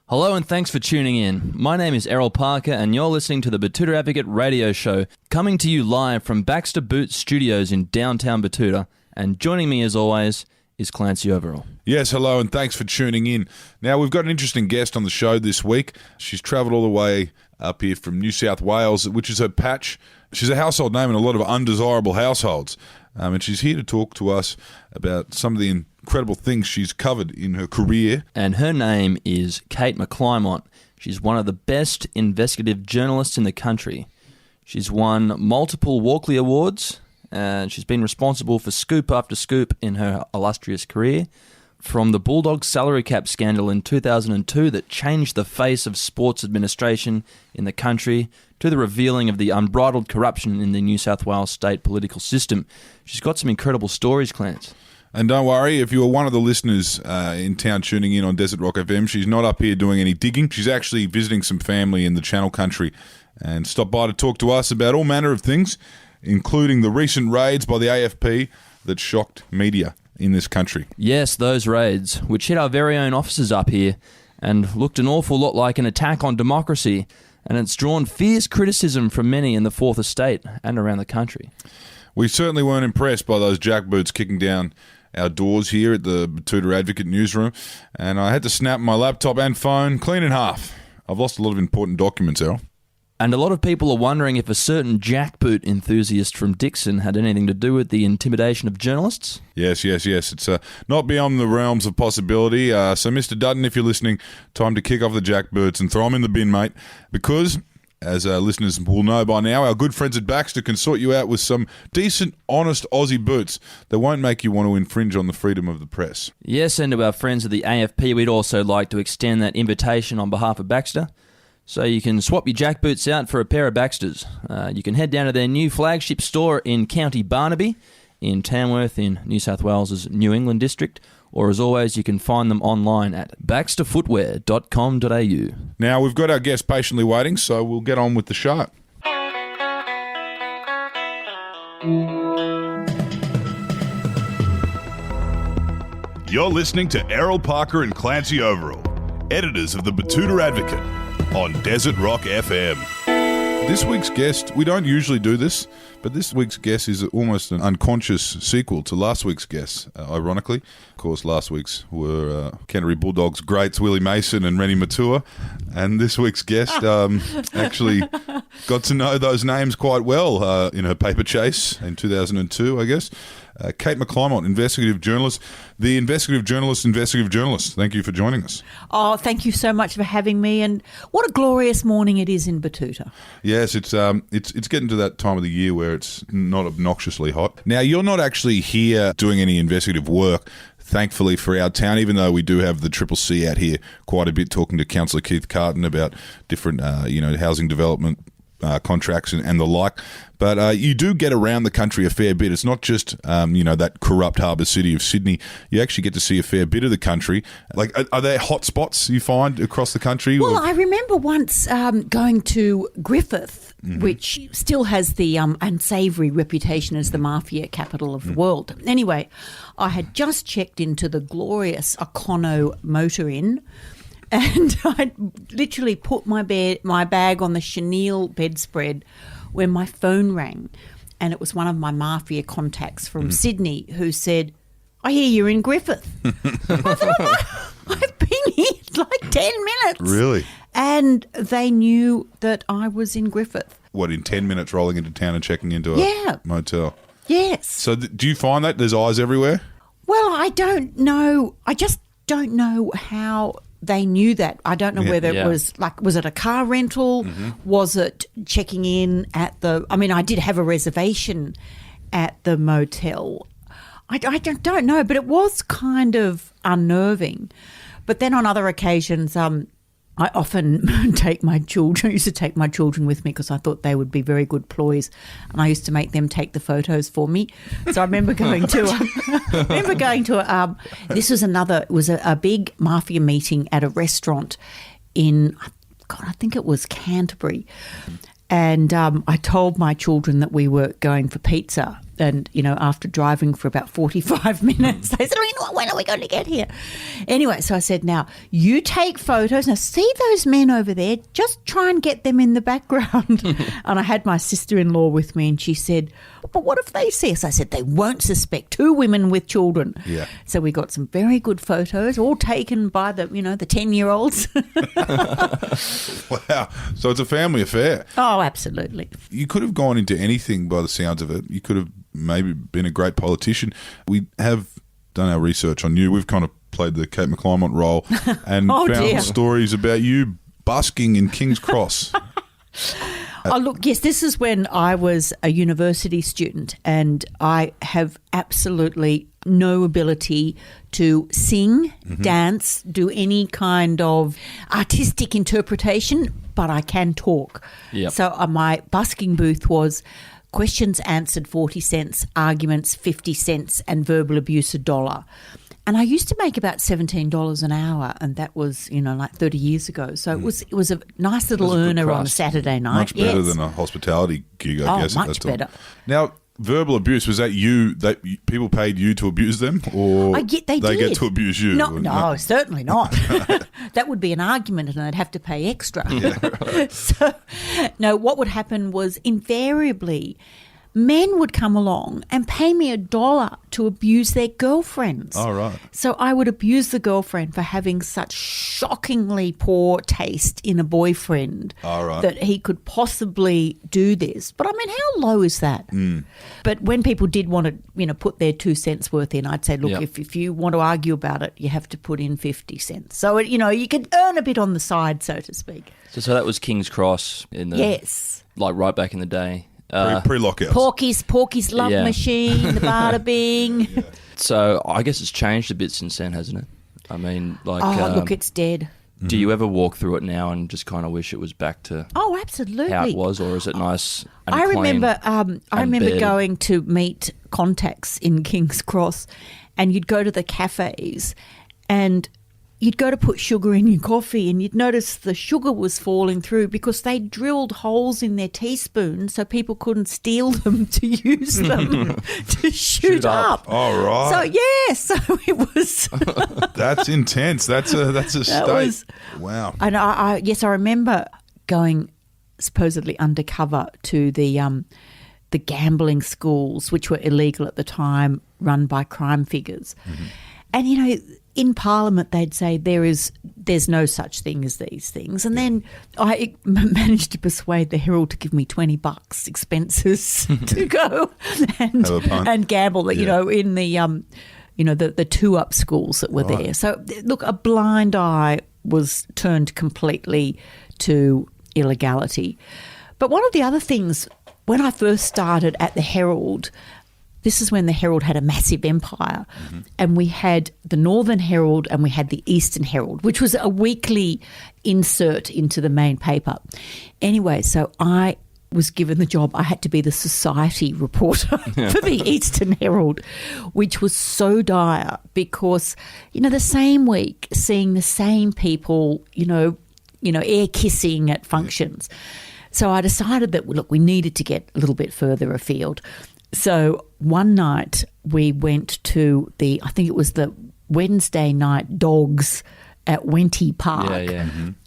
Hello and thanks for tuning in. My name is Errol Parker and you're listening to the Betoota Advocate radio show, coming to you live from Baxter Boots Studios in downtown Betoota. And joining me as always is Clancy Overall. Yes, hello and thanks for tuning in. Now, we've got an interesting guest on the show this week. She's travelled all the way up here from New South Wales, which is her patch. She's a household name in a lot of undesirable households. And she's here to talk to us about some of the incredible things she's covered in her career. And her name is Kate McClymont. She's one of the best investigative journalists in the country. She's won multiple Walkley Awards, and she's been responsible for scoop after scoop in her illustrious career. From the Bulldogs salary cap scandal in 2002 that changed the face of sports administration in the country, to the revealing of the unbridled corruption in the New South Wales state political system. She's got some incredible stories, Clance. And don't worry, if you were one of the listeners in town tuning in on Desert Rock FM, she's not up here doing any digging. She's actually visiting some family in the Channel Country and stopped by to talk to us about all manner of things, including the recent raids by the AFP that shocked media in this country. Yes, those raids, which hit our very own offices up here and looked an awful lot like an attack on democracy, and it's drawn fierce criticism from many in the Fourth Estate and around the country. We certainly weren't impressed by those jackboots kicking down our doors here at the Betoota Advocate newsroom, and I had to snap my laptop and phone clean in half. I've lost a lot of important documents, Errol. And a lot of people are wondering if a certain jackboot enthusiast from Dixon had anything to do with the intimidation of journalists. Yes. It's not beyond the realms of possibility. So, Mr. Dutton, if you're listening, time to kick off the jackboots and throw them in the bin, mate. Because, as our listeners will know by now, our good friends at Baxter can sort you out with some decent, honest Aussie boots that won't make you want to infringe on the freedom of the press. Yes, and to our friends at the AFP, we'd also like to extend that invitation on behalf of Baxter. So you can swap your jackboots out for a pair of Baxters. You can head down to their new flagship store in County Barnaby, in Tamworth in New South Wales' New England district, or as always, you can find them online at baxterfootwear.com.au. Now, we've got our guest patiently waiting, so we'll get on with the show. You're listening to Errol Parker and Clancy Overall, editors of the Betoota Advocate, on Desert Rock FM. This week's guest, we don't usually do this, but this week's guest is almost an unconscious sequel to last week's guest, ironically. Of course, last week's were Canterbury Bulldogs greats Willie Mason and Rennie Matua, and this week's guest actually got to know those names quite well in her paper chase in 2002, I guess. Kate McClymont, investigative journalist. The investigative journalist. Thank you for joining us. Oh, thank you so much for having me, and what a glorious morning it is in Betoota. Yes, it's getting to that time of the year where it's not obnoxiously hot. Now, you're not actually here doing any investigative work, thankfully, for our town, even though we do have the Triple C out here quite a bit, talking to Councillor Keith Carton about different housing development contracts and the like. But you do get around the country a fair bit. It's not just, that corrupt harbour city of Sydney. You actually get to see a fair bit of the country. Like, are there hot spots you find across the country? Well, I remember once going to Griffith, which still has the unsavoury reputation as the mafia capital of the world. Anyway, I had just checked into the glorious Econo Motor Inn, and I literally put my bag on the chenille bedspread when my phone rang, and it was one of my mafia contacts from Sydney who said, "I hear you're in Griffith." I thought, I've been here like 10 minutes. Really? And they knew that I was in Griffith. What, in 10 minutes rolling into town and checking into a motel? Yes. So do you find that there's eyes everywhere? Well, I don't know. I just don't know how they knew that. I don't know whether it was was it a car rental? Was it checking in at I did have a reservation at the motel. I don't know, but it was kind of unnerving. But then on other occasions, I often used to take my children with me because I thought they would be very good ploys, and I used to make them take the photos for me. So I remember going to this was it was a big mafia meeting at a restaurant in, I think it was Canterbury. And I told my children that we were going for pizza, And, after driving for about 45 minutes, they said, when are we going to get here? Anyway, so I said, now, you take photos. Now, see those men over there? Just try and get them in the background. And I had my sister-in-law with me, and she said, but what if they see us? I said, they won't suspect. 2 women with children. Yeah. So we got some very good photos, all taken by the 10-year-olds. Wow. So it's a family affair. Oh, absolutely. You could have gone into anything by the sounds of it. You could have maybe been a great politician. We have done our research on you. We've kind of played the Kate McClymont role and found stories about you busking in King's Cross. Oh, look, yes, this is when I was a university student, and I have absolutely no ability to sing, dance, do any kind of artistic interpretation, but I can talk. Yep. So my busking booth was questions answered 40 cents, arguments 50 cents, and verbal abuse $1. And I used to make about $17 an hour, and that was, like 30 years ago. So it was a nice little earner on a Saturday night. Much better than a hospitality gig, I guess. Much better. Now, verbal abuse, was that you, that people paid you to abuse them, or they get did. to abuse you? No, certainly not. That would be an argument, and I'd have to pay extra. Yeah. So, no, what would happen was invariably men would come along and pay me $1 to abuse their girlfriends. Oh, right. So I would abuse the girlfriend for having such shockingly poor taste in a boyfriend that he could possibly do this. But I mean, how low is that? But when people did want to, put their 2 cents worth in, I'd say, look, if you want to argue about it, you have to put in 50 cents. So, you can earn a bit on the side, so to speak. So that was King's Cross in the like right back in the day. Pre-lockouts. Porky's Love Machine, the Bada Bing. Yeah. So I guess it's changed a bit since then, hasn't it? I mean, look, it's dead. Do you ever walk through it now and just kind of wish it was back to absolutely how it was, or is it nice and I clean remember going to meet contacts in King's Cross, and you'd go to the cafes and you'd go to put sugar in your coffee, and you'd notice the sugar was falling through because they drilled holes in their teaspoons so people couldn't steal them to use them to shoot up. All right. So it was. That's intense. That's a state. Wow. And I remember going supposedly undercover to the gambling schools, which were illegal at the time, run by crime figures, and in Parliament, they'd say there's no such thing as these things. And then I managed to persuade the Herald to give me $20 expenses to go and gamble, in the, the 2-up schools that were there. So, look, a blind eye was turned completely to illegality. But one of the other things, when I first started at the Herald, this is when the Herald had a massive empire, and we had the Northern Herald and we had the Eastern Herald, which was a weekly insert into the main paper. Anyway, so I was given the job. I had to be the society reporter for the Eastern Herald, which was so dire because, the same week seeing the same people, air kissing at functions. So I decided that, look, we needed to get a little bit further afield. So one night we went to I think it was the Wednesday night dogs at Wenty Park.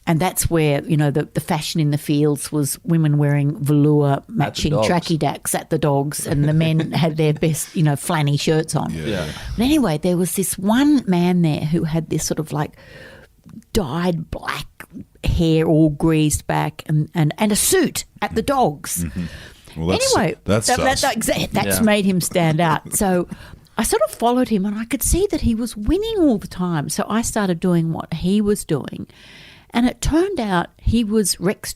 And that's where, the fashion in the fields was women wearing velour matching tracky dacks at the dogs, and the men had their best, flanny shirts on. Yeah. But anyway, there was this one man there who had this sort of like dyed black hair all greased back and a suit at the dogs. Well, that's made him stand out. So I sort of followed him, and I could see that he was winning all the time. So I started doing what he was doing, and it turned out he was Rex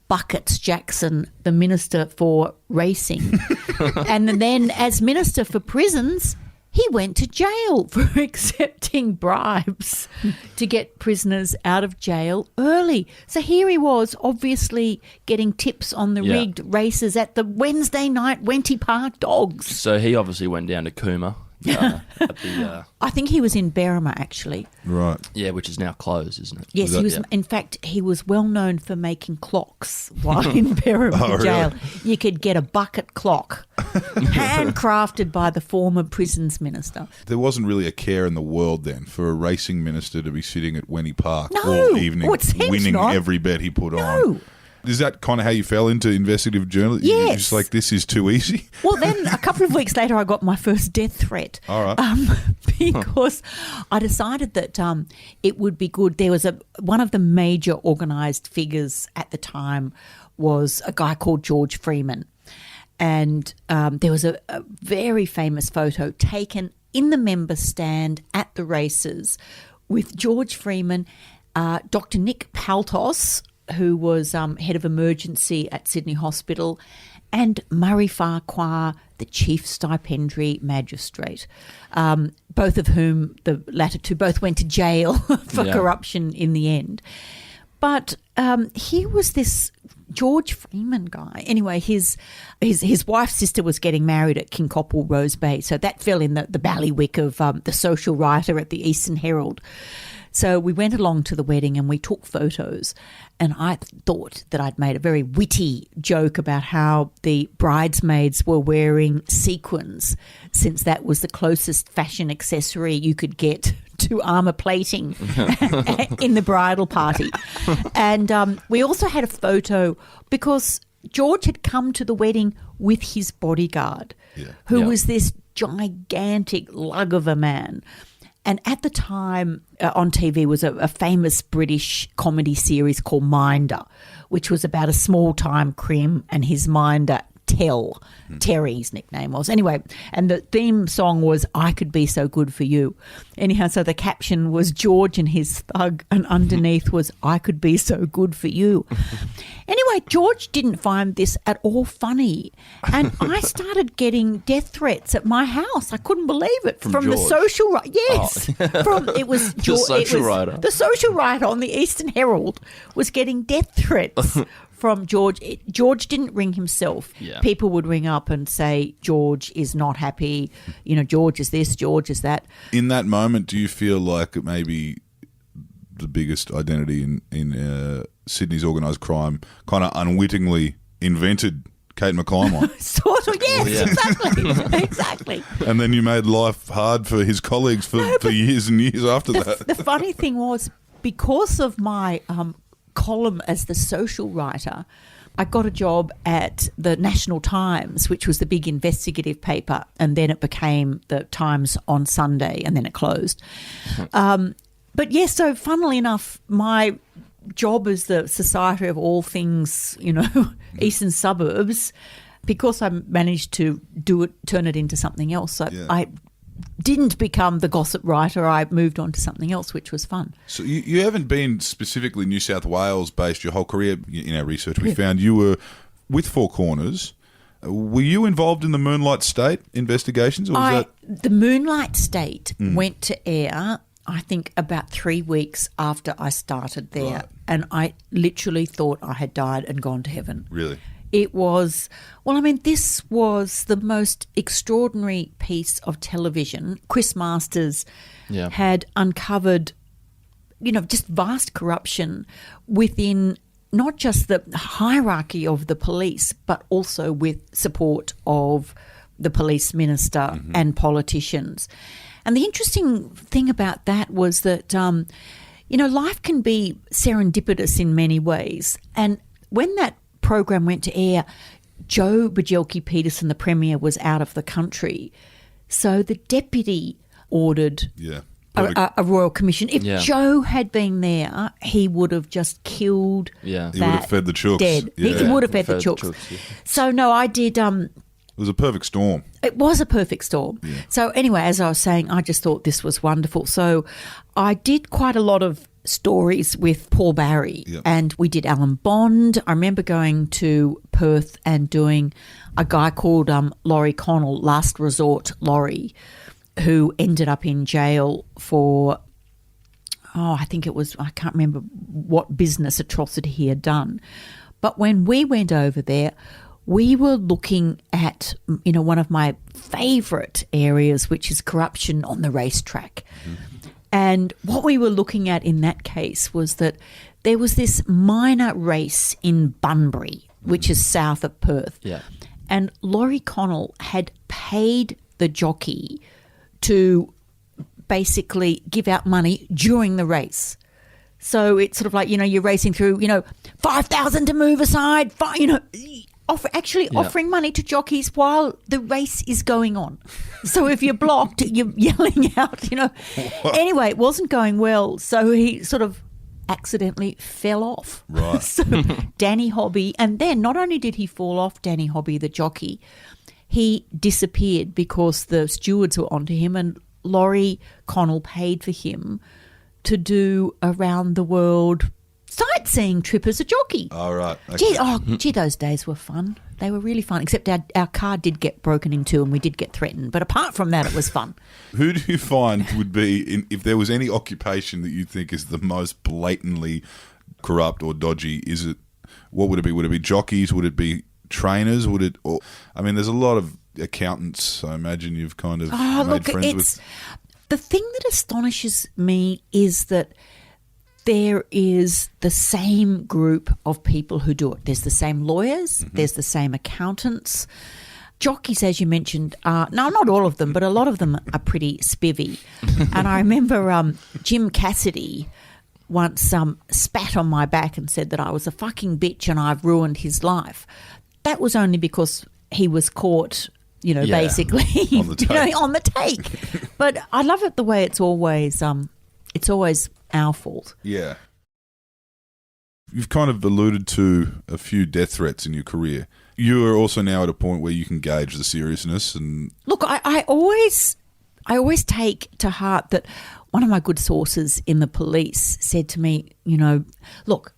Buckets Jackson, the Minister for Racing. And then as Minister for Prisons, he went to jail for accepting bribes to get prisoners out of jail early. So here he was, obviously getting tips on the rigged races at the Wednesday night Wenty Park dogs. So he obviously went down to Cooma, At the, I think he was in Berrima, actually. Right. yeah, which is now closed, isn't it? Yes, he was. Yeah. In fact, he was well known for making clocks while in Berrima Oh, really? jail. You could get a bucket clock, handcrafted by the former prisons minister. There wasn't really a care in the world then for a racing minister to be sitting at Wenny Park No. all evening, Oh, it seems winning not. every bet he put No. on. Is that kind of how you fell into investigative journalism? You're Yes. just like, this is too easy? Well, then a couple of weeks later, I got my first death threat. All right. Because I decided that it would be good. There was one of the major organised figures at the time was a guy called George Freeman. And there was a very famous photo taken in the member stand at the races with George Freeman, Dr. Nick Paltos, who was head of emergency at Sydney Hospital, and Murray Farquhar, the chief stipendiary magistrate, both of whom, the latter two, both went to jail for corruption in the end. But he was this George Freeman guy. Anyway, his wife's sister was getting married at Kincoppal Rose Bay, so that fell in the ballywick of the social writer at the Eastern Herald. So we went along to the wedding and we took photos, and I thought that I'd made a very witty joke about how the bridesmaids were wearing sequins, since that was the closest fashion accessory you could get to armour plating in the bridal party. And we also had a photo because George had come to the wedding with his bodyguard, who was this gigantic lug of a man. And at the time on TV was a famous British comedy series called Minder, which was about a small-time crim and his minder, Terry, his nickname was. Anyway, and the theme song was I Could Be So Good For You. Anyhow, so the caption was George and his thug, and underneath was I Could Be So Good For You. Anyway, George didn't find this at all funny, and I started getting death threats at my house. I couldn't believe it. From the George? social writer. Yes. It was The social writer. The social writer on the Eastern Herald was getting death threats from George. George didn't ring himself. Yeah. People would ring up and say, George is not happy. You know, George is this, George is that. In that moment, do you feel like maybe the biggest identity in Sydney's organised crime kind of unwittingly invented Kate McClymont? Sort of, yes, yeah. exactly. Exactly. And then you made life hard for his colleagues for years and years after that. The funny thing was, because of my column as the social writer, I got a job at the National Times, which was the big investigative paper, and then it became the Times on Sunday, and then it closed. But yes, so funnily enough, my job as the Society of all things, Eastern Suburbs, because I managed to turn it into something else. So I didn't become the gossip writer. I moved on to something else, which was fun. So you haven't been specifically New South Wales based your whole career. In our research, we found you were with Four Corners. Were you involved in the Moonlight State investigations? Or was The Moonlight State went to air, I think, about 3 weeks after I started there. Right. And I literally thought I had died and gone to heaven. Really? It was, this was the most extraordinary piece of television. Chris Masters had uncovered, just vast corruption within not just the hierarchy of the police, but also with support of the police minister and politicians. And the interesting thing about that was that, life can be serendipitous in many ways. And when that program went to air, Joe Bajelki-Peterson, the Premier, was out of the country. So the deputy ordered a royal commission. If Joe had been there, he would have just killed that He would have fed the chooks. Dead. Yeah. He would have fed the chooks. So, no, I did... It was a perfect storm. It was a perfect storm. Yeah. So anyway, as I was saying, I just thought this was wonderful. So I did quite a lot of stories with Paul Barry, and we did Alan Bond. I remember going to Perth and doing a guy called Laurie Connell, Last Resort Laurie, who ended up in jail for, I can't remember what business atrocity he had done. But when we went over there, we were looking at, one of my favourite areas, which is corruption on the racetrack. And what we were looking at in that case was that there was this minor race in Bunbury, which is south of Perth. Yeah. And Laurie Connell had paid the jockey to basically give out money during the race. So it's sort of like, you're racing through, 5,000 to move aside, offering money to jockeys while the race is going on. So if you're blocked, you're yelling out, Anyway, it wasn't going well. So he sort of accidentally fell off. Right. So Danny Hobby, and then not only did he fall off, Danny Hobby, the jockey, he disappeared because the stewards were onto him, and Laurie Connell paid for him to do a round the world sightseeing trip as a jockey. All right. Okay. Gee, those days were fun. They were really fun, except our car did get broken into and we did get threatened. But apart from that, it was fun. Who do you find would be, if there was any occupation that you think is the most blatantly corrupt or dodgy, what would it be? Would it be jockeys? Would it be trainers? There's a lot of accountants, I imagine you've kind of made friends with. The thing that astonishes me is that there is the same group of people who do it. There's the same lawyers, there's the same accountants. Jockeys, as you mentioned, not all of them, but a lot of them are pretty spivvy. And I remember Jim Cassidy once spat on my back and said that I was a fucking bitch and I've ruined his life. That was only because he was caught, basically on the take. But I love it the way it's always our fault. Yeah. You've kind of alluded to a few death threats in your career. You are also now at a point where you can gauge the seriousness. And look, I always take to heart that one of my good sources in the police said to me, look,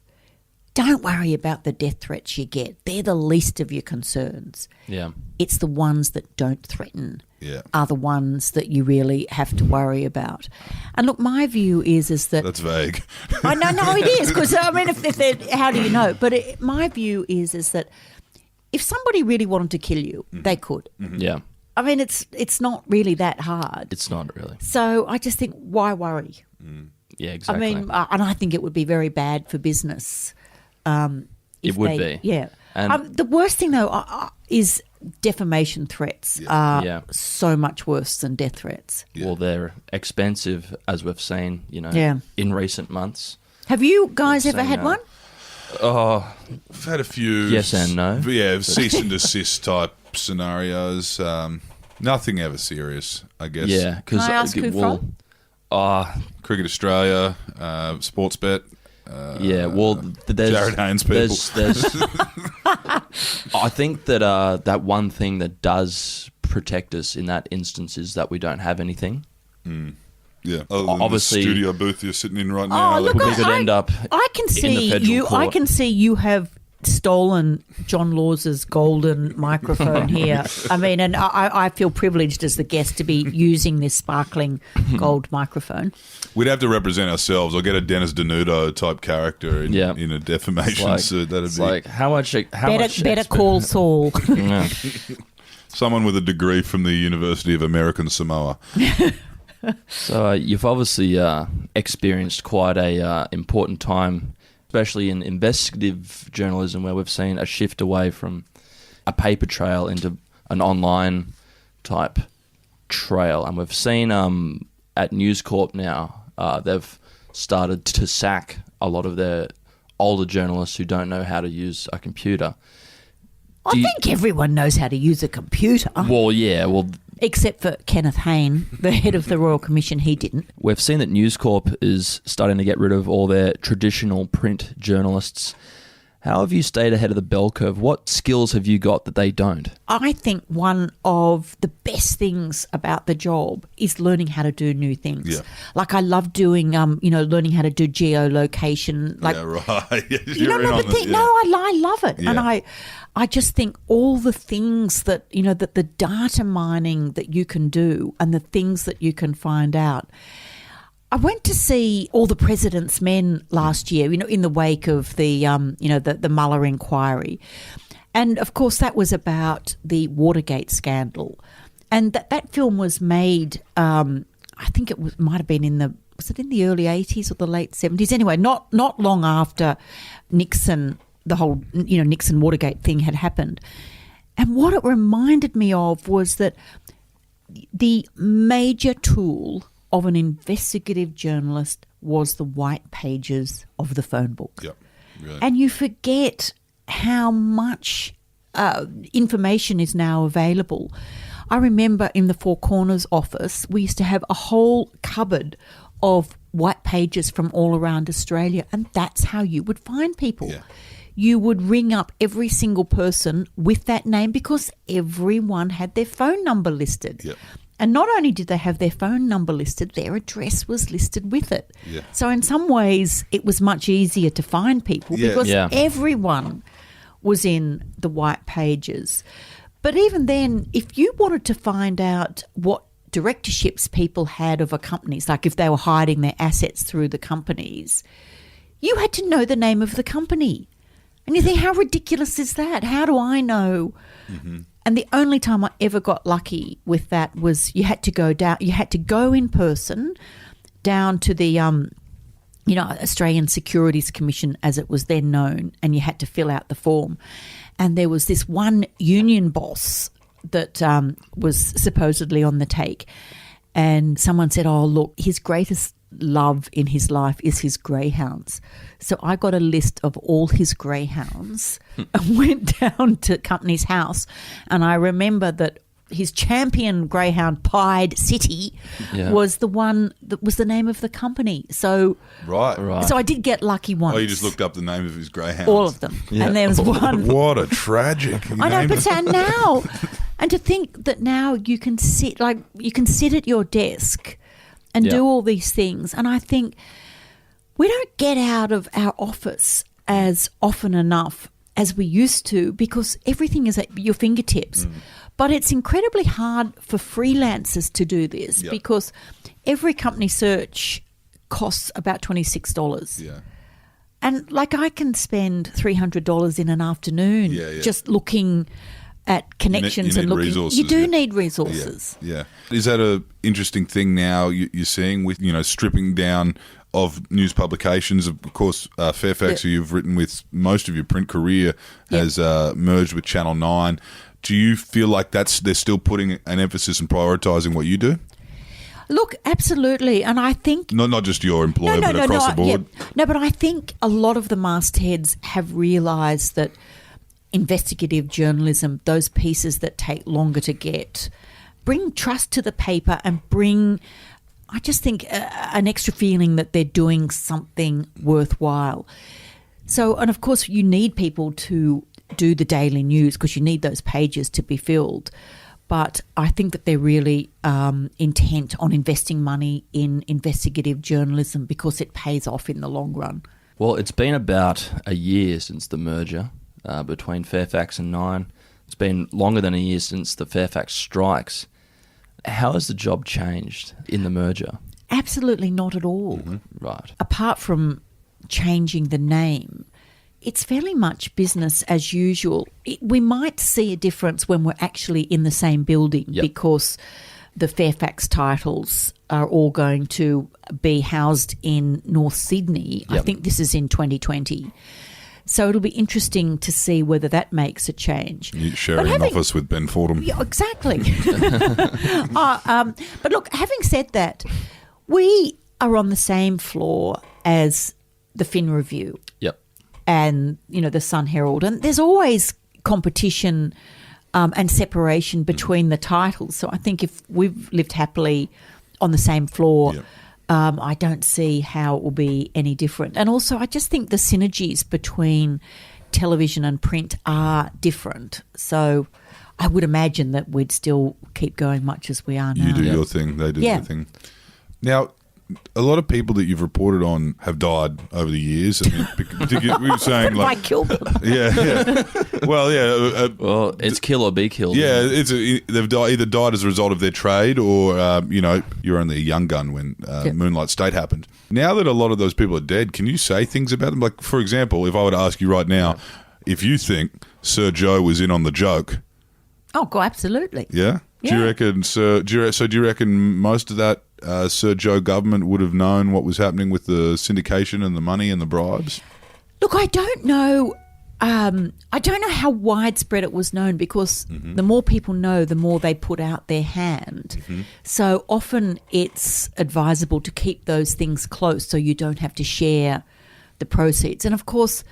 don't worry about the death threats you get. They're the least of your concerns. Yeah. It's the ones that don't threaten are the ones that you really have to worry about. And look, my view is that... That's vague. I know, no, it is, because, if they're, how do you know? But my view is that if somebody really wanted to kill you, they could. Mm-hmm. Yeah. It's not really that hard. It's not really. So I just think, why worry? Yeah, exactly. And I think it would be very bad for business. It would be. Yeah. And the worst thing, though, is defamation threats are so much worse than death threats. Yeah. Well, they're expensive, as we've seen, in recent months. Have you guys ever had one? Oh, I've had a few. Yes and no. Yeah, cease and desist type scenarios. Nothing ever serious, I guess. Yeah. Can I ask who from? Cricket Australia, Sportsbet. There's Jared Haynes people. There's I think that that one thing that does protect us in that instance is that we don't have anything. Yeah, other than obviously, the studio booth you're sitting in right now. Oh, look, we could end up. I can see you. Court. I can see you have stolen John Laws's golden microphone here. And I feel privileged as the guest to be using this sparkling gold microphone. We'd have to represent ourselves. I'll get a Dennis Denuto type character in a defamation suit. That'd be like how much better call Saul. Yeah. Someone with a degree from the University of American Samoa. So you've obviously experienced quite a important time, especially in investigative journalism, where we've seen a shift away from a paper trail into an online type trail. And we've seen at News Corp now, they've started to sack a lot of their older journalists who don't know how to use a computer. I think everyone knows how to use a computer. Well, yeah. Well, except for Kenneth Hayne, the head of the Royal Commission, he didn't. We've seen that News Corp is starting to get rid of all their traditional print journalists. How have you stayed ahead of the bell curve? What skills have you got that they don't? I think one of the best things about the job is learning how to do new things. Yeah. Like I love doing, learning how to do geolocation. Like, yeah, right. I love it. Yeah. And I just think all the things that, that the data mining that you can do and the things that you can find out. I went to see All the President's Men last year, in the wake of the, the Mueller inquiry. And, of course, that was about the Watergate scandal. And that film was made, I think might have been was it in the early 80s or the late 70s? Anyway, not long after Nixon, the whole, Nixon Watergate thing had happened. And what it reminded me of was that the major tool of an investigative journalist was the white pages of the phone book. Yep. Really. And you forget how much information is now available. I remember in the Four Corners office, we used to have a whole cupboard of white pages from all around Australia, and that's how you would find people. Yeah. You would ring up every single person with that name because everyone had their phone number listed. Yep. And not only did they have their phone number listed, their address was listed with it. Yeah. So in some ways, it was much easier to find people because everyone was in the white pages. But even then, if you wanted to find out what directorships people had of a companies, like if they were hiding their assets through the companies, you had to know the name of the company. And you think, how ridiculous is that? How do I know? Mm-hmm. And the only time I ever got lucky with that was you had to go in person down to the Australian Securities Commission, as it was then known, and you had to fill out the form. And there was this one union boss that was supposedly on the take, and someone said, "Oh, look, his greatest love in his life is his greyhounds." So I got a list of all his greyhounds and went down to company's house, and I remember that his champion greyhound, Pied City, was the one that was the name of the company. So right. So I did get lucky once. Oh, you just looked up the name of his greyhounds. All of them. Yeah. And there was one. What a tragic I know, but now, and to think that now you can sit at your desk and do all these things. And I think we don't get out of our office as often enough as we used to because everything is at your fingertips. But it's incredibly hard for freelancers to do this because every company search costs about $26. Yeah. And I can spend $300 in an afternoon just looking at connections you need and looking. Resources, you do need resources. Yeah. Is that a interesting thing now you're seeing with stripping down of news publications? Of course, Fairfax, who you've written with most of your print career, has merged with Channel 9. Do you feel like they're still putting an emphasis and prioritising what you do? Look, absolutely. And I think... Not just your employer, but across the board? Yeah. No, but I think a lot of the mastheads have realised that investigative journalism, those pieces that take longer to get, bring trust to the paper and bring, I just think, an extra feeling that they're doing something worthwhile. So, and of course, you need people to do the daily news because you need those pages to be filled. But I think that they're really intent on investing money in investigative journalism because it pays off in the long run. Well, it's been about a year since the merger between Fairfax and Nine. It's been longer than a year since the Fairfax strikes. How has the job changed in the merger? Absolutely not at all. Mm-hmm. Right. Apart from changing the name, it's fairly much business as usual. We might see a difference when we're actually in the same building because the Fairfax titles are all going to be housed in North Sydney. I think this is in 2020. So it'll be interesting to see whether that makes a change. You're sharing an office with Ben Fordham. Yeah, exactly. But look, having said that, we are on the same floor as the Fin Review. Yep. And, the Sun Herald. And there's always competition and separation between the titles. So I think if we've lived happily on the same floor, I don't see how it will be any different. And also I just think the synergies between television and print are different. So I would imagine that we'd still keep going much as we are now. You do your thing, they do their thing. Now, a lot of people that you've reported on have died over the years. I mean, particularly, we were saying I killed them. Yeah. Well, yeah. Well, it's kill or be killed. Yeah, they've either died as a result of their trade or, you're only a young gun when Moonlight State happened. Now that a lot of those people are dead, can you say things about them? Like, for example, if I were to ask you right now, if you think Sir Joe was in on the joke. Oh, absolutely. Yeah? Do you reckon, do you reckon most of that Sir Joe government would have known what was happening with the syndication and the money and the bribes? Look, I don't know. I don't know how widespread it was known, because the more people know, the more they put out their hand. So often it's advisable to keep those things close so you don't have to share the proceeds. And of course,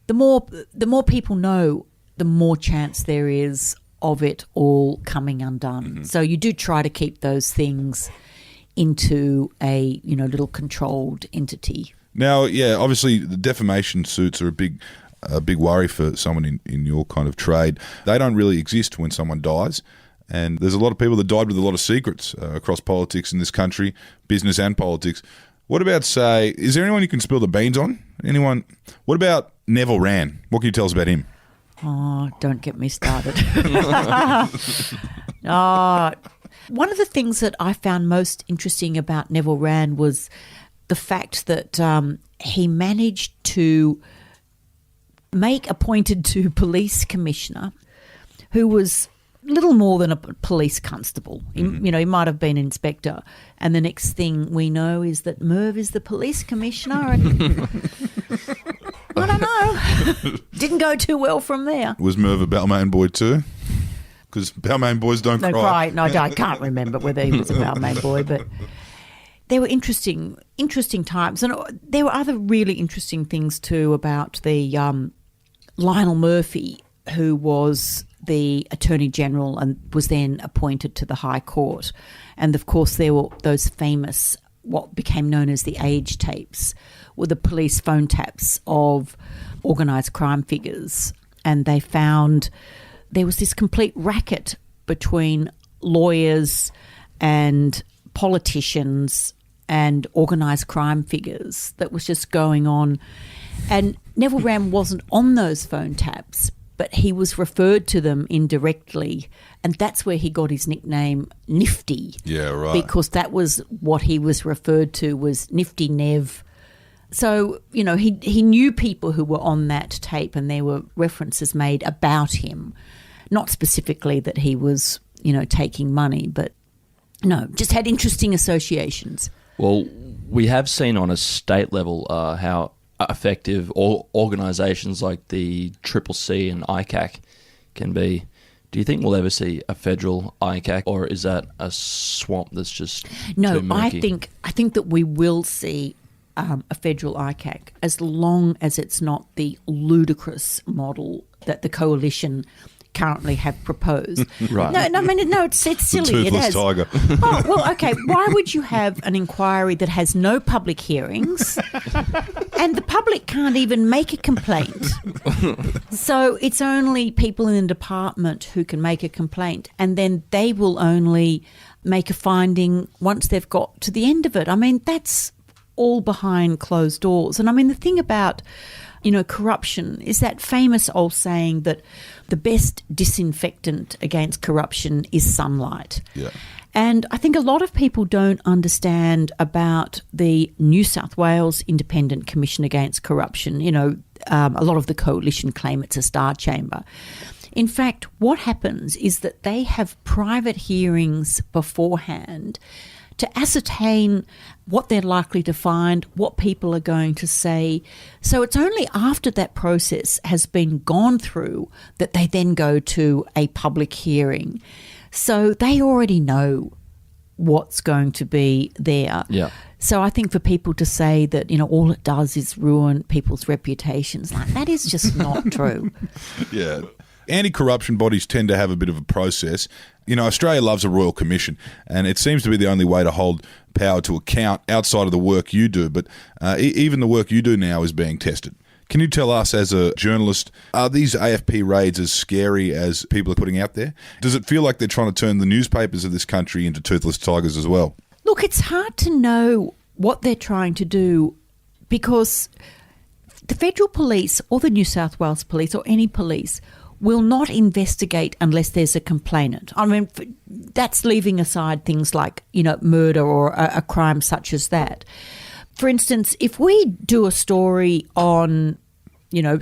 the more people know, the more chance there is of it all coming undone. So you do try to keep those things into a little controlled entity. Now, yeah, obviously the defamation suits are a big worry for someone in your kind of trade. They don't really exist when someone dies. And there's a lot of people that died with a lot of secrets across politics in this country, business and politics. What about, say, is there anyone you can spill the beans on? Anyone? What about Neville Wran? What can you tell us about him? Oh, don't get me started. One of the things that I found most interesting about Neville Wran was the fact that he managed to make appointed to police commissioner, who was little more than a police constable. He might have been inspector. And the next thing we know is that Merv is the police commissioner. And I don't know. Didn't go too well from there. Was Merv a Balmain boy too? Because Balmain boys don't cry. No, I can't remember whether he was a Balmain boy, but they were interesting times. And there were other really interesting things too about the Lionel Murphy, who was the Attorney General and was then appointed to the High Court. And of course there were those famous, what became known as the age tapes, were the police phone taps of organised crime figures. And they found there was this complete racket between lawyers and politicians and organised crime figures that was just going on. And Neville Wran wasn't on those phone taps, but he was referred to them indirectly, and that's where he got his nickname Nifty. Yeah, right. Because that was what he was referred to, was Nifty Nev. So, he knew people who were on that tape, and there were references made about him. Not specifically that he was, taking money, but no, just had interesting associations. Well, we have seen on a state level how effective organisations like the CCC and ICAC can be. Do you think we'll ever see a federal ICAC, or is that a swamp that's just no? Too murky? I think that we will see a federal ICAC, as long as it's not the ludicrous model that the coalition currently have proposed. Right. No, it's silly. Toothless it has. tiger. Oh, well, okay. Why would you have an inquiry that has no public hearings and the public can't even make a complaint? So it's only people in the department who can make a complaint, and then they will only make a finding once they've got to the end of it. I mean, that's all behind closed doors. And I mean, the thing about corruption is that famous old saying that the best disinfectant against corruption is sunlight. Yeah. And I think a lot of people don't understand about the New South Wales Independent Commission Against Corruption. A lot of the coalition claim it's a star chamber. In fact, what happens is that they have private hearings beforehand to ascertain what they're likely to find, what people are going to say. So it's only after that process has been gone through that they then go to a public hearing. So they already know what's going to be there. Yeah. So I think for people to say that, all it does is ruin people's reputations, that is just not true. Yeah. Anti-corruption bodies tend to have a bit of a process. Australia loves a royal commission, and it seems to be the only way to hold power to account outside of the work you do. But even the work you do now is being tested. Can you tell us, as a journalist, are these AFP raids as scary as people are putting out there? Does it feel like they're trying to turn the newspapers of this country into toothless tigers as well? Look, it's hard to know what they're trying to do, because the federal police or the New South Wales police or any police will not investigate unless there's a complainant. I mean, that's leaving aside things like, murder or a crime such as that. For instance, if we do a story on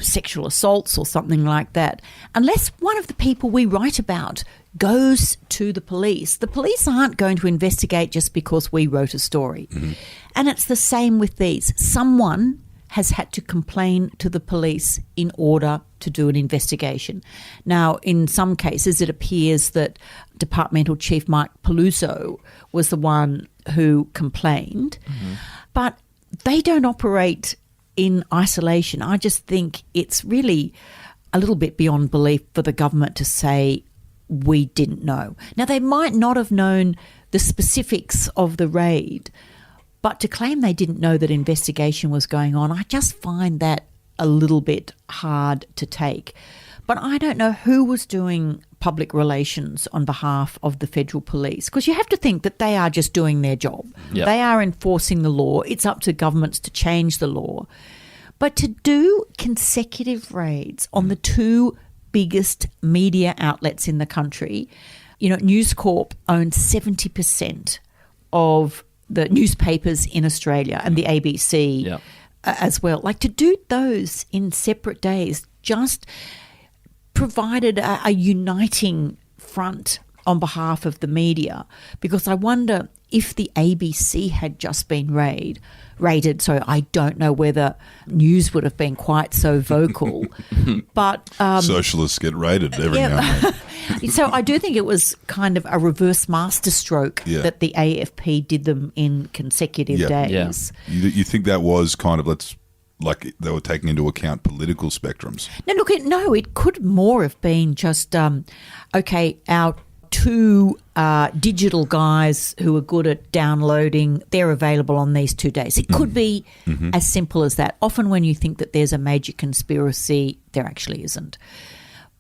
sexual assaults or something like that, unless one of the people we write about goes to the police aren't going to investigate just because we wrote a story. Mm-hmm. And it's the same with these. Someone has had to complain to the police in order to do an investigation. Now, in some cases, it appears that Departmental Chief Mike Peluso was the one who complained, but they don't operate in isolation. I just think it's really a little bit beyond belief for the government to say we didn't know. Now, they might not have known the specifics of the raid, but to claim they didn't know that investigation was going on, I just find that a little bit hard to take. But I don't know who was doing public relations on behalf of the federal police, because you have to think that they are just doing their job. Yep. They are enforcing the law. It's up to governments to change the law. But to do consecutive raids on the two biggest media outlets in the country, News Corp owns 70% of the newspapers in Australia and the ABC as well. Like, to do those in separate days just provided a uniting front on behalf of the media, because I wonder if the ABC had just been raided, so I don't know whether news would have been quite so vocal. But socialists get raided every now and then. So I do think it was kind of a reverse masterstroke that the AFP did them in consecutive days. Yeah. You think that was kind of like they were taking into account political spectrums? No, look, it could more have been just, our two digital guys who are good at downloading, they're available on these 2 days. It could be as simple as that. Often when you think that there's a major conspiracy, there actually isn't.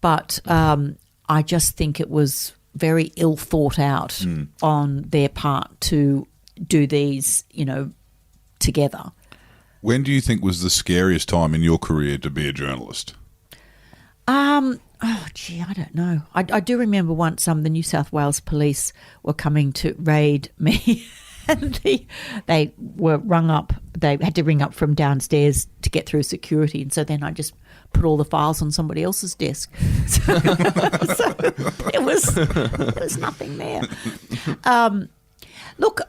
But I just think it was very ill thought out on their part to do these, together. When do you think was the scariest time in your career to be a journalist? I don't know. I do remember once the New South Wales police were coming to raid me and they were rung up. They had to ring up from downstairs to get through security, and so then I just put all the files on somebody else's desk. So there was nothing there. Look,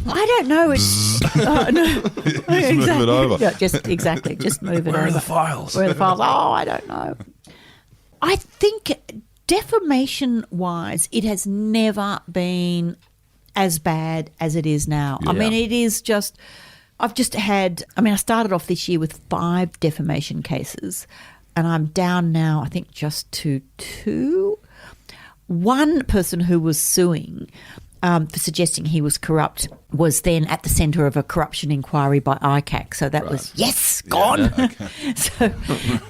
I don't know. Move it over. Yeah, just move it over. Where are the files? Where are the files? Oh, I don't know. I think defamation-wise, it has never been as bad as it is now. Yeah. I mean, it is just – I started off this year with 5 defamation cases, and I'm down now, I think, just to 2. One person who was suing for suggesting he was corrupt was then at the centre of a corruption inquiry by ICAC. So that was, gone. Yeah, okay. So,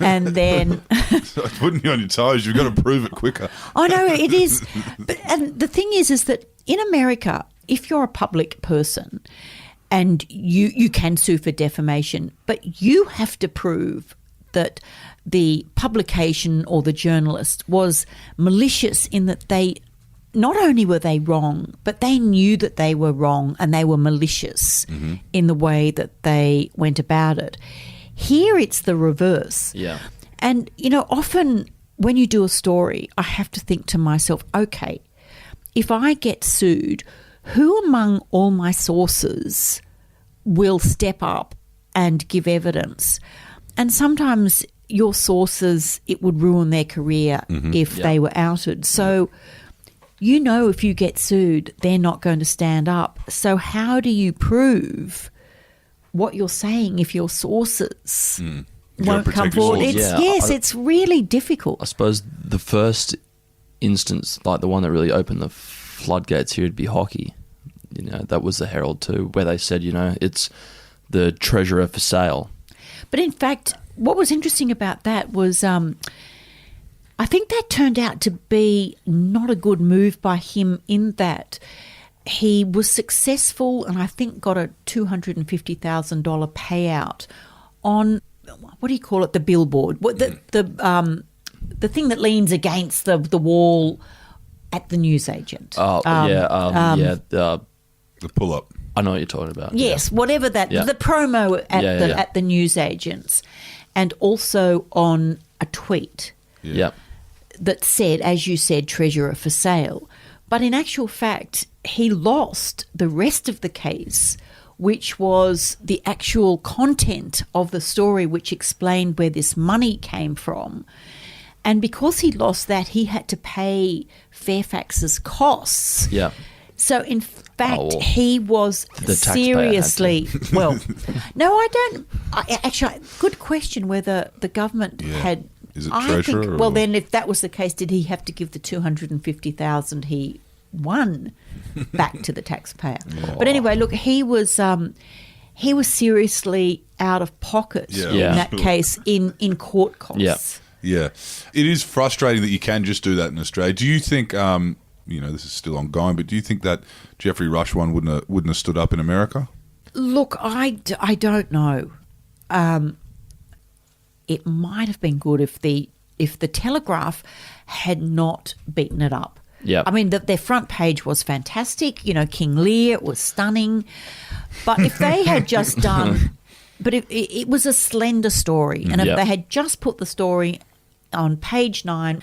and then... So putting you on your toes, you've got to prove it quicker. I know, it is. And the thing is that in America, if you're a public person and you can sue for defamation, but you have to prove that the publication or the journalist was malicious in that they... Not only were they wrong, but they knew that they were wrong and they were malicious in the way that they went about it. Here it's the reverse. Yeah. And, often when you do a story, I have to think to myself, okay, if I get sued, who among all my sources will step up and give evidence? And sometimes your sources, it would ruin their career if they were outed. So... if you get sued, they're not going to stand up. So how do you prove what you're saying if your sources won't come forward? It's really difficult. I suppose the first instance, like the one that really opened the floodgates here, would be hockey. That was the Herald too, where they said, it's the treasurer for sale. But in fact, what was interesting about that was... I think that turned out to be not a good move by him in that he was successful and I think got a $250,000 payout on, what do you call it, the billboard, the thing that leans against the wall at the newsagent. The pull-up. I know what you're talking about. Yes, whatever that, Yeah. the promo at Yeah. at the newsagents, and also on a tweet Yeah. that said, as you said, treasurer for sale. But in actual fact, he lost the rest of the case, which was the actual content of the story, which explained where this money came from. And because he lost that, he had to pay Fairfax's costs. Yeah. So, in fact, well, he was the taxpayer had to. seriously well. No, I don't. Actually, good question. Whether the government had. Is it I treasurer? think. Well, or- then, if that was the case, did he have to give the $250,000 he won back to the taxpayer? But anyway, look, he was seriously out of pocket Yeah, in I'm that sure. case in court costs. Yeah. Yeah, it is frustrating that you can just do that in Australia. Do you think, this is still ongoing, but do you think that Geoffrey Rush one wouldn't have stood up in America? Look, I don't know. It might have been good if the Telegraph had not beaten it up. Yeah. I mean, their front page was fantastic. King Lear was stunning. But if they had just done... But it was a slender story. And if Yeah. they had just put the story on page 9,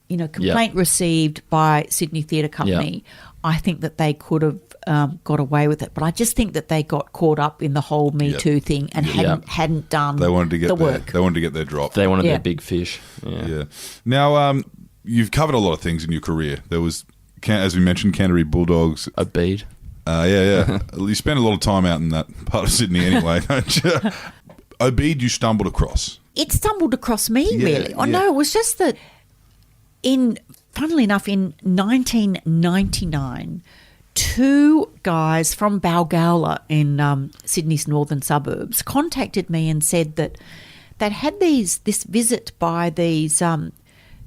complaint received by Sydney Theatre Company, I think that they could have got away with it. But I just think that they got caught up in the whole Me Yep. Too thing and hadn't done They wanted to get the their, work. They wanted to get their drop. They wanted Yeah. their big fish. Yeah. Yeah. Now, you've covered a lot of things in your career. There was, as we mentioned, Canterbury Bulldogs. Obeid. Yeah. You spend a lot of time out in that part of Sydney anyway, don't you? Obeid, you stumbled across. It stumbled across me, Yeah, really. Oh, yeah. no, it was just that funnily enough, in 1999, two guys from Balgowlah in Sydney's northern suburbs contacted me and said that they'd had this visit by these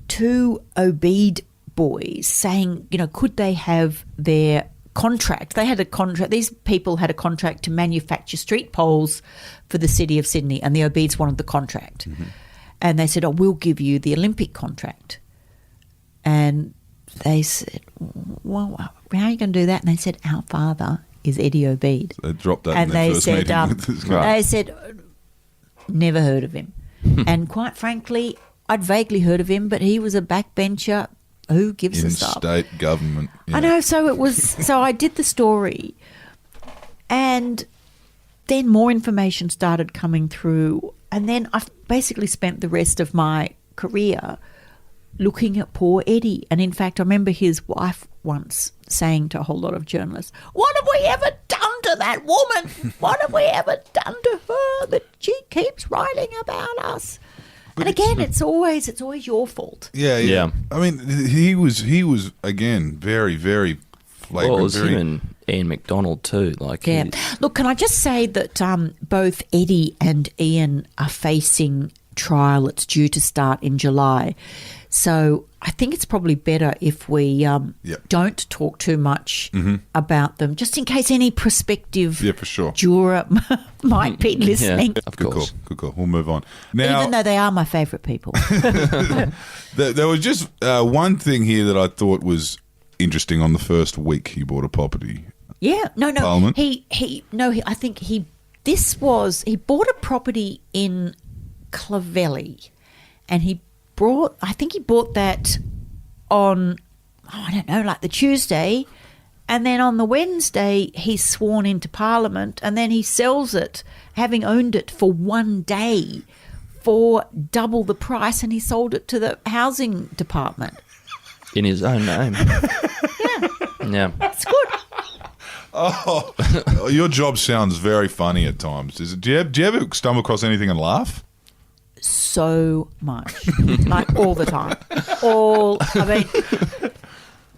two Obeid boys saying, could they have their contract. They had a contract. These people had a contract to manufacture street poles for the city of Sydney, and the Obeids wanted the contract. Mm-hmm. And they said, we'll give you the Olympic contract. And they said, well, how are you going to do that? And they said, our father is Eddie Obeid. They dropped that And in their they first said, meeting with this guy. they said, never heard of him. And quite frankly, I'd vaguely heard of him, but he was a backbencher. Who gives In us up? state government. Yeah. I know. So I did the story, and then more information started coming through, and then I basically spent the rest of my career looking at poor Eddie. And in fact, I remember his wife once saying to a whole lot of journalists, "What have we ever done to that woman? What have we ever done to her that she keeps writing about us?" And again, it's always your fault. Yeah. I mean, he was again very, very flagrant. Well, it was very, him and Ian McDonald too. Yeah. Look, can I just say that both Eddie and Ian are facing trial. It's due to start in July. So I think it's probably better if we don't talk too much about them, just in case any prospective for sure. juror might be listening. Yeah, of Good course. call. Good call. We'll move on. Now, Even though they are my favourite people. there was just one thing here that I thought was interesting. On the first week, he bought a property. Yeah, no. Parliament? I think he bought a property in Clovelly, and he bought that on, I don't know, like the Tuesday, and then on the Wednesday he's sworn into Parliament, and then he sells it, having owned it for one day, for double the price, and he sold it to the housing department. In his own name. Yeah. It's good. Oh, your job sounds very funny at times. Do you ever stumble across anything and laugh? So much, like all the time.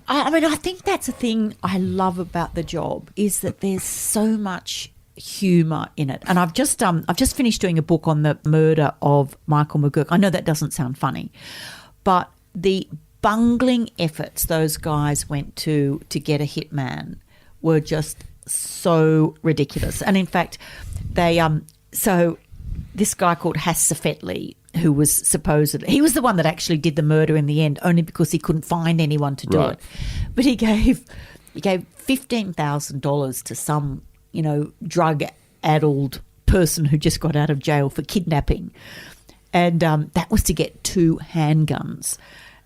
I think that's a thing I love about the job, is that there's so much humour in it. And I've just finished doing a book on the murder of Michael McGurk. I know that doesn't sound funny, but the bungling efforts those guys went to get a hitman were just so ridiculous. And in fact, they so this guy called Hass Safetley, who was he was the one that actually did the murder in the end, only because he couldn't find anyone to do Right. it. But he gave $15,000 to some drug-addled person who just got out of jail for kidnapping. And that was to get 2 handguns.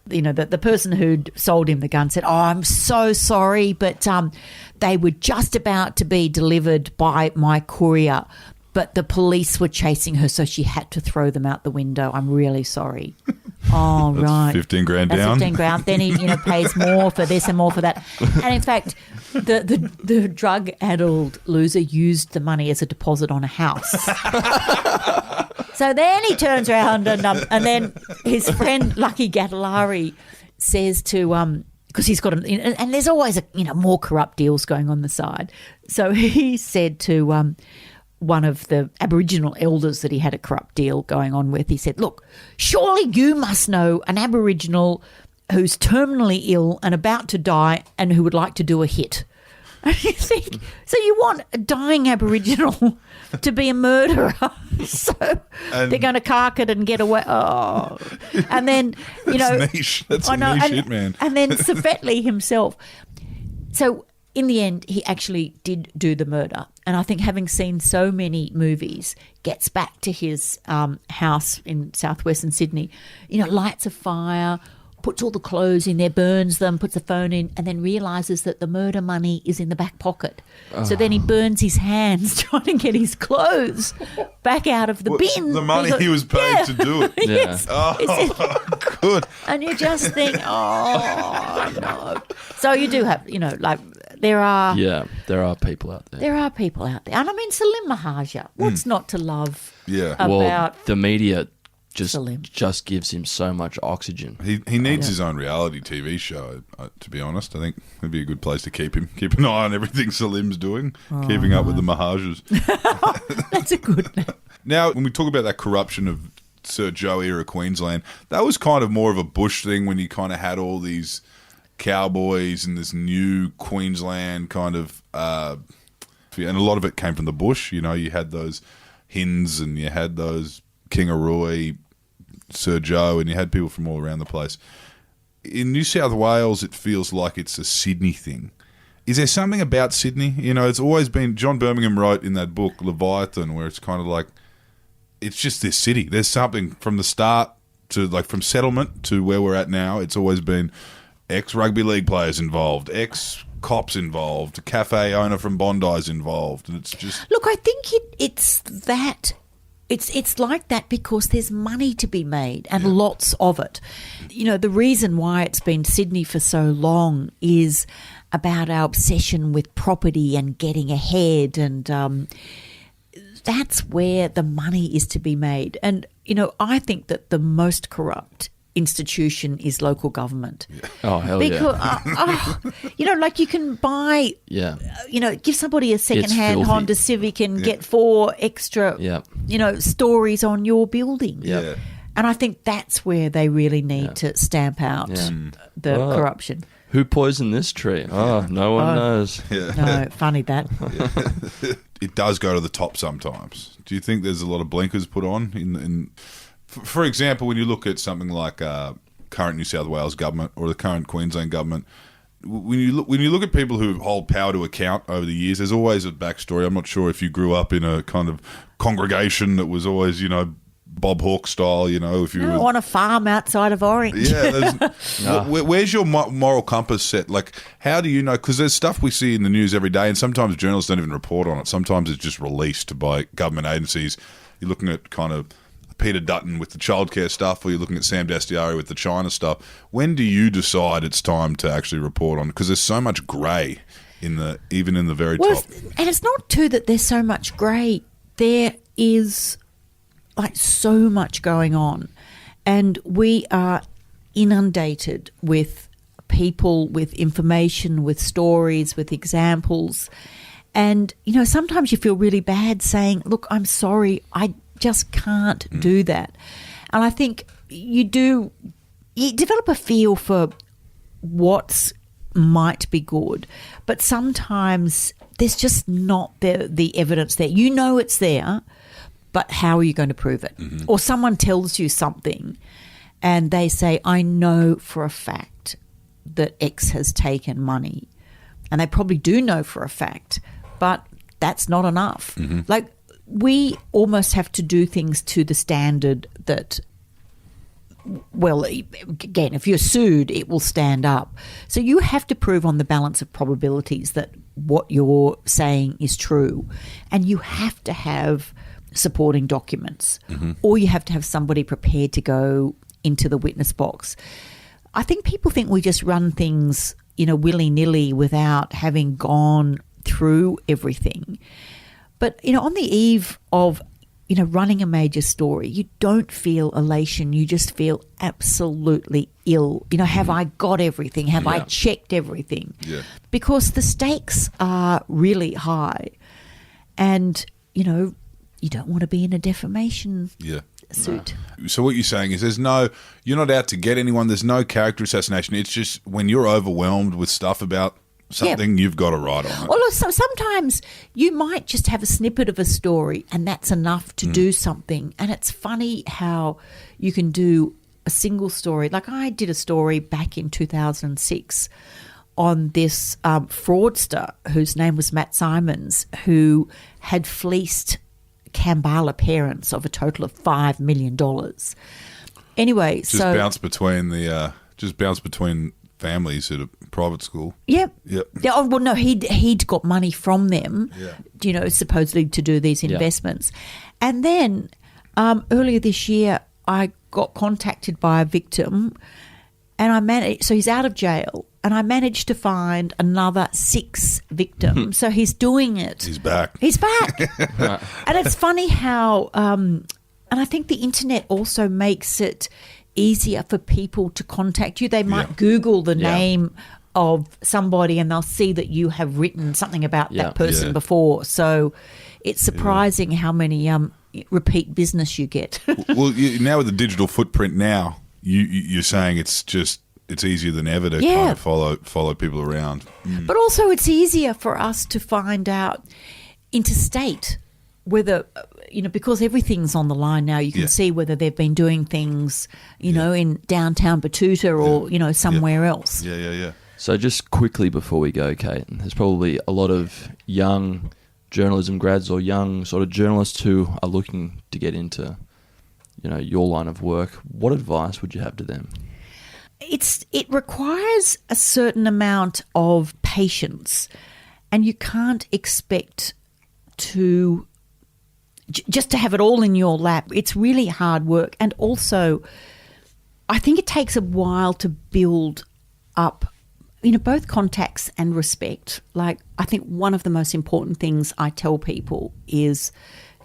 The person who'd sold him the gun said, "Oh, I'm so sorry, but they were just about to be delivered by my courier, but the police were chasing her, so she had to throw them out the window. I'm really sorry." Oh, That's right. 15 grand That's down. 15 grand. Then he pays more for this and more for that. And in fact, the drug-addled loser used the money as a deposit on a house. So then he turns around and then his friend Lucky Gattalari says to because he's got and there's always more corrupt deals going on the side. So he said to one of the Aboriginal elders that he had a corrupt deal going on with, he said, "Look, surely you must know an Aboriginal who's terminally ill and about to die and who would like to do a hit." And you think, so you want a dying Aboriginal to be a murderer? So they're going to cark it and get away. Oh, and then That's niche. That's a niche hit, man. And then Safetley himself. So in the end, he actually did do the murder. And I think having seen so many movies, gets back to his house in southwestern Sydney, lights a fire, puts all the clothes in there, burns them, puts the phone in, and then realises that the murder money is in the back pocket. So then he burns his hands trying to get his clothes back out of the bin. The money he was paid to do it. Yes. Oh, good. And you just think, oh, no. So you do have, there are... Yeah, there are people out there. There are people out there. And I mean, Salim Mahaja, what's not to love about... Well, the media Salim. just gives him so much oxygen. He needs his own reality TV show, to be honest. I think it'd be a good place to keep him. Keep an eye on everything Salim's doing, keeping up with the Mahajas. That's a good name. Now, when we talk about that corruption of Sir Joe era Queensland, that was kind of more of a bush thing when you kind of had all these cowboys and this new Queensland kind of... and a lot of it came from the bush. You had those Hinds and you had those Kingaroy, Sir Joe, and you had people from all around the place. In New South Wales, it feels like it's a Sydney thing. Is there something about Sydney? It's always been... John Birmingham wrote in that book, Leviathan, where it's kind of like, it's just this city. There's something from the start to, from settlement to where we're at now. It's always been ex-rugby league players involved, ex-cops involved, a cafe owner from Bondi's involved. And it's just... Look, I think it's that... It's like that because there's money to be made and lots of it. The reason why it's been Sydney for so long is about our obsession with property and getting ahead, and that's where the money is to be made. And, I think that the most corrupt institution is local government. Oh, hell because, yeah. You can buy, give somebody a second-hand filthy. Honda Civic and get 4 extra, stories on your building. Yeah. And I think that's where they really need to stamp out the corruption. Who poisoned this tree? Oh, no one knows. Yeah. No, funny that. It does go to the top sometimes. Do you think there's a lot of blinkers put on in for example, when you look at something like current New South Wales government or the current Queensland government, when you look at people who hold power to account over the years, there's always a backstory. I'm not sure if you grew up in a kind of congregation that was always, Bob Hawke style, if you were on a farm outside of Orange. Yeah, where's your moral compass set? Like, how do you know? Because there's stuff we see in the news every day, and sometimes journalists don't even report on it. Sometimes it's just released by government agencies. You're looking at kind of Peter Dutton with the childcare stuff, or you're looking at Sam Dastiari with the China stuff. When do you decide it's time to actually report on? Because there's so much grey even in the very top. And it's not too that there's so much grey. There is so much going on, and we are inundated with people, with information, with stories, with examples. And sometimes you feel really bad saying, look, I'm sorry, I just can't do that. And I think you develop a feel for what might be good, but sometimes there's just not the evidence there. It's there, but how are you going to prove it? Mm-hmm. Or someone tells you something and they say, I know for a fact that X has taken money. And they probably do know for a fact, but that's not enough. Like, we almost have to do things to the standard that, well, again, if you're sued, it will stand up. So you have to prove on the balance of probabilities that what you're saying is true. And you have to have supporting documents, or you have to have somebody prepared to go into the witness box. I think people think we just run things, willy-nilly without having gone through everything. But, on the eve of, running a major story, you don't feel elation. You just feel absolutely ill. Have I got everything? Have I checked everything? Yeah. Because the stakes are really high. And, you don't want to be in a defamation suit. No. So what you're saying is you're not out to get anyone. There's no character assassination. It's just when you're overwhelmed with stuff about something, you've got to write on it. Well, sometimes you might just have a snippet of a story and that's enough to do something. And it's funny how you can do a single story. Like, I did a story back in 2006 on this fraudster whose name was Matt Simons, who had fleeced Kambala parents of a total of $5 million. Anyway, just bounce between families at a private school. Yep. Yeah. Oh, well, no, he'd got money from them, supposedly to do these investments. And then earlier this year, I got contacted by a victim, and so he's out of jail, and I managed to find another 6 victims. So he's doing it. He's back. And it's funny how, and I think the internet also makes it easier for people to contact you. They might Google the name of somebody and they'll see that you have written something about that person before. So it's surprising how many repeat business you get. Well, now with the digital footprint now, you're saying it's easier than ever to kind of follow people around. But also it's easier for us to find out interstate whether, because everything's on the line now, you can see whether they've been doing things, in downtown Batuta or, somewhere else. Yeah. So just quickly before we go, Kate, there's probably a lot of young journalism grads or young sort of journalists who are looking to get into, your line of work. What advice would you have to them? It requires a certain amount of patience, and you can't expect to just to have it all in your lap. It's really hard work. And also, I think it takes a while to build up, both contacts and respect. Like, I think one of the most important things I tell people is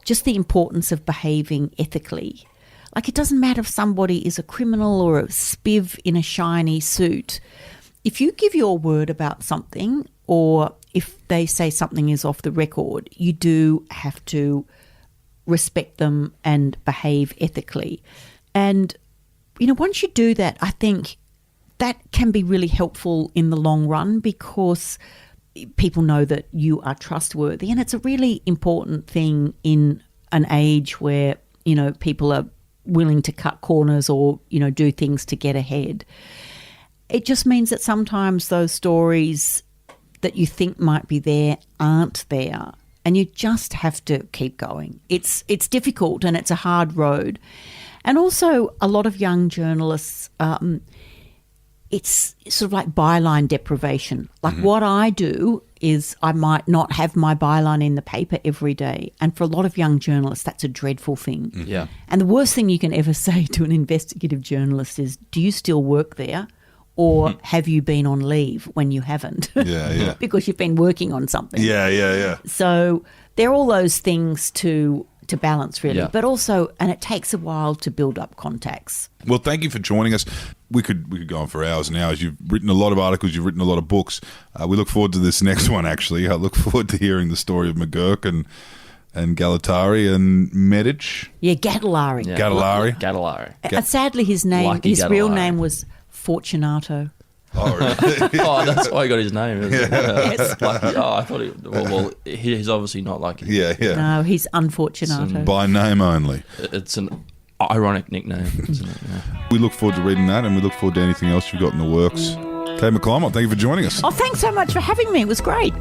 just the importance of behaving ethically. Like, it doesn't matter if somebody is a criminal or a spiv in a shiny suit. If you give your word about something, or if they say something is off the record, you do have to respect them and behave ethically. And, once you do that, I think that can be really helpful in the long run, because people know that you are trustworthy. And it's a really important thing in an age where, people are willing to cut corners or, do things to get ahead. It just means that sometimes those stories that you think might be there aren't there. And you just have to keep going. It's difficult and it's a hard road. And also a lot of young journalists, it's sort of like byline deprivation. Like what I do is I might not have my byline in the paper every day. And for a lot of young journalists, that's a dreadful thing. Yeah. And the worst thing you can ever say to an investigative journalist is, do you still work there? Or have you been on leave when you haven't? Yeah. Because you've been working on something. Yeah. So there are all those things to balance, really. Yeah. But also, and it takes a while to build up contacts. Well, thank you for joining us. We could go on for hours and hours. You've written a lot of articles. You've written a lot of books. We look forward to this next one, actually. I look forward to hearing the story of McGurk and Galatari and Medic. Yeah, Gatellari. Yeah. Gatellari. Sadly, his real name was Fortunato. Oh, really? Oh, that's why he got his name. Isn't it? Yes. Lucky. Oh, I thought he's obviously not lucky. Yeah. No, he's Unfortunato. By name only. It's an ironic nickname, isn't it? Yeah. We look forward to reading that, and we look forward to anything else you've got in the works. Kate McClymont, thank you for joining us. Oh, thanks so much for having me. It was great.